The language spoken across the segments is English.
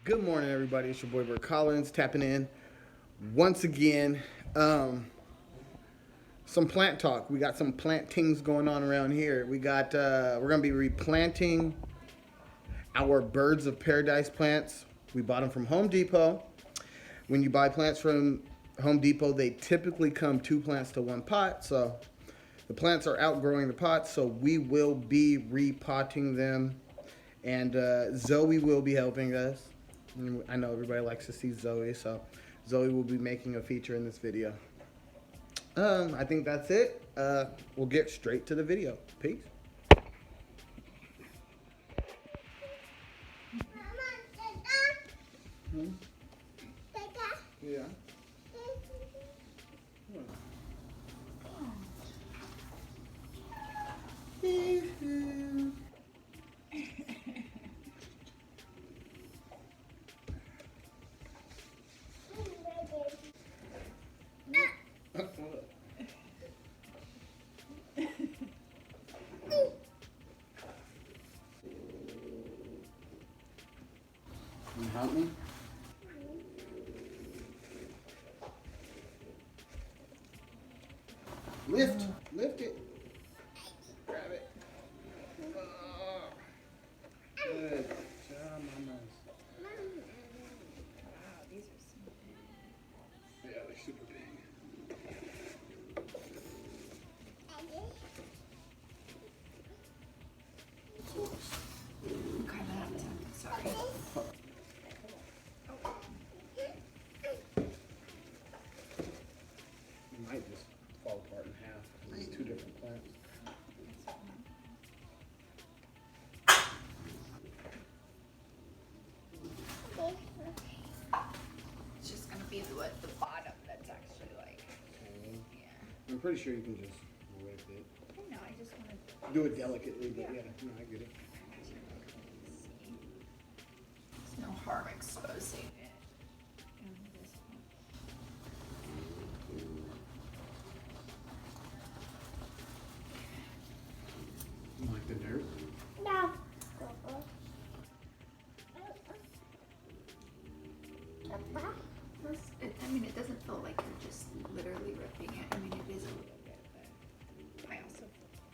Good morning, everybody. It's your boy Bert Collins tapping in once again. Some plant talk. We got some plant tings going on around here. We're gonna be replanting our birds of paradise plants. We bought them from Home Depot. When you buy plants from Home Depot, they typically come 2 plants to 1 pot. So the plants are outgrowing the pots. So we will be repotting them, and Zoe will be helping us. I know everybody likes to see Zoe, so Zoe will be making a feature in this video. I think that's it. We'll get straight to the video. Peace. Hmm? Yeah. Can you help me? Lift it. Grab it. Oh, good job, mamas. Wow, these are so big. Yeah, they're super big. Okay, sorry. It might just fall apart in half. It's 2 different plants. It's just gonna be the bottom that's actually like, yeah. I'm pretty sure you can just whip it. I know, I just want to Do it delicately, but yeah, no, I get it. see. There's no harm exposing it. And this one. You like the dirt? No. Plus, I mean, it doesn't feel like you're just literally ripping it. I mean, it is a little bit, but I also,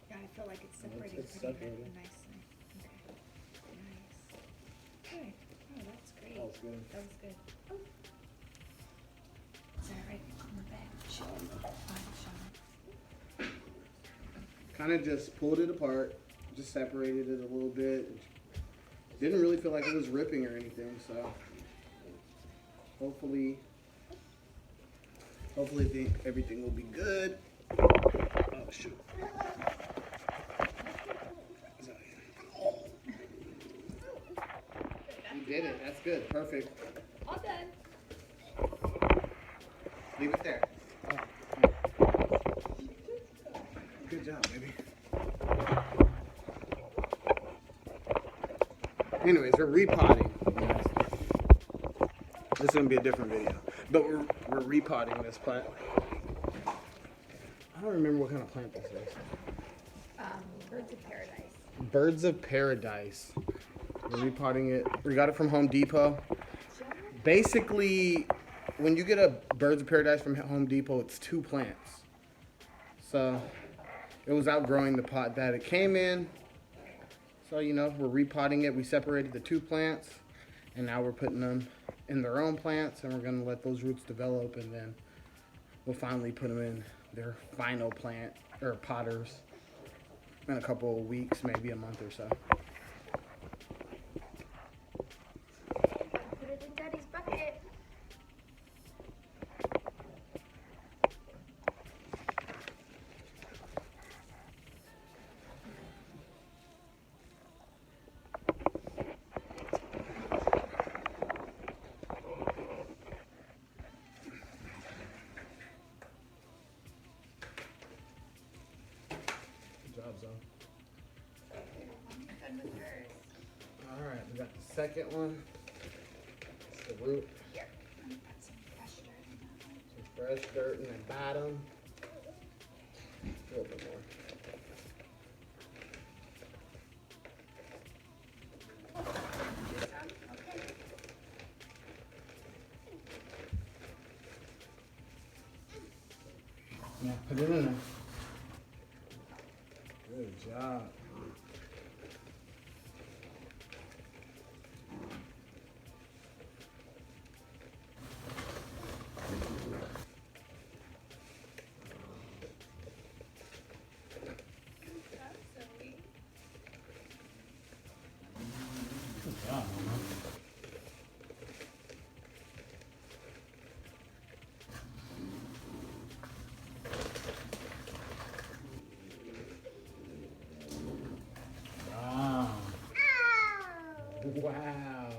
yeah, I feel like it's separating it's pretty separated. nicely. Okay, nice. Good. Oh, that's great. That was good. That was good. Is that right on the back? Kind of just pulled it apart, just separated it a little bit. Didn't really feel like it was ripping or anything, so hopefully everything will be good. Oh shoot. You did it. That's good. Perfect. All done. Leave it there. Good job, baby. Anyways, we're repotting. This is gonna be a different video, but we're repotting this plant. I don't remember what kind of plant this is. Birds of paradise. Birds of paradise. We're repotting it. We got it from Home Depot. Basically, when you get a birds of paradise from Home Depot, it's 2 plants. So it was outgrowing the pot that it came in. So, you know, we're repotting it. We separated the 2 plants, and now we're putting them in their own plants, and we're going to let those roots develop, and then we'll finally put them in their final plant, or potters, in a couple of weeks, maybe a month or so. Put it in Daddy's bucket. Good job, Zoe. I'm done with hers. All right, we got the second one. It's the root. Here, let me put some fresh dirt in that one. Some fresh dirt in the bottom. A little bit more. Yeah, put it in there. Good job. Good job, Mama. Wow. Wow.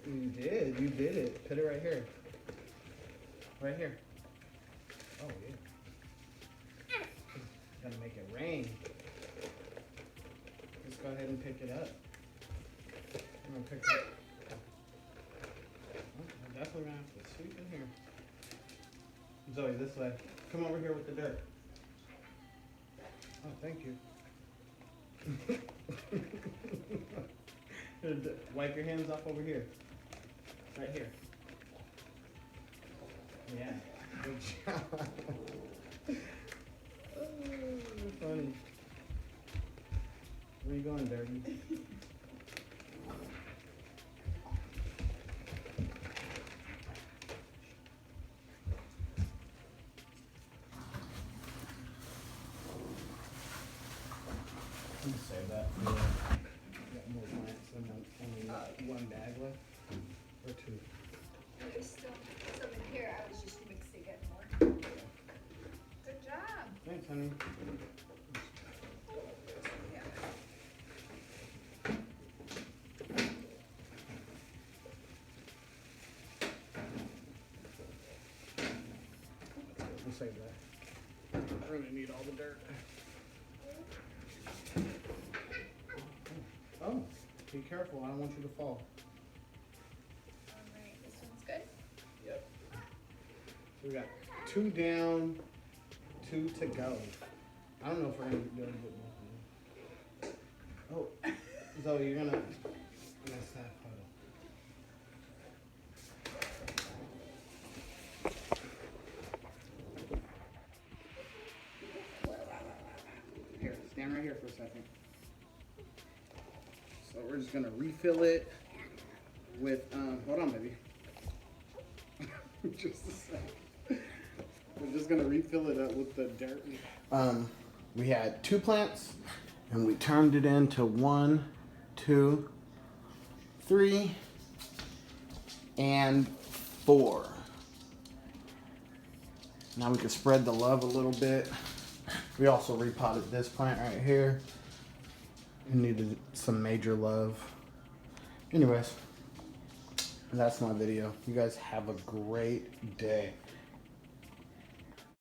You did it. Put it right here. Right here. Oh, yeah. Gotta make it rain. Just go ahead and pick it up. I'm gonna pick it up. Oh, I'm definitely gonna have to sweep in here. Zoe, this way. Come over here with the dirt. Oh, thank you. Wipe your hands off over here. Right here. Yeah. Good job. Oh, you're funny. Where you going, Derby? I'm gonna save that for got more plants than only one bag left. Or two. There's still some in here. I was just mixing it more. Good job. Thanks, honey. Yeah. We'll save that. I really need all the dirt. Oh, be careful. I don't want you to fall. All right, this one's good. Yep. So we got 2 down, 2 to go. I don't know if we're gonna be able to get both of them. Oh, Zoe, you're gonna mess that puddle. Here, stand right here for a second. So we're just gonna refill it with, hold on, baby. Just a sec. We're just gonna refill it up with the dirt. We had 2 plants, and we turned it into 1, 2, 3, and 4. Now we can spread the love a little bit. We also repotted this plant right here. It needed some major love. Anyways, that's my video. You guys have a great day.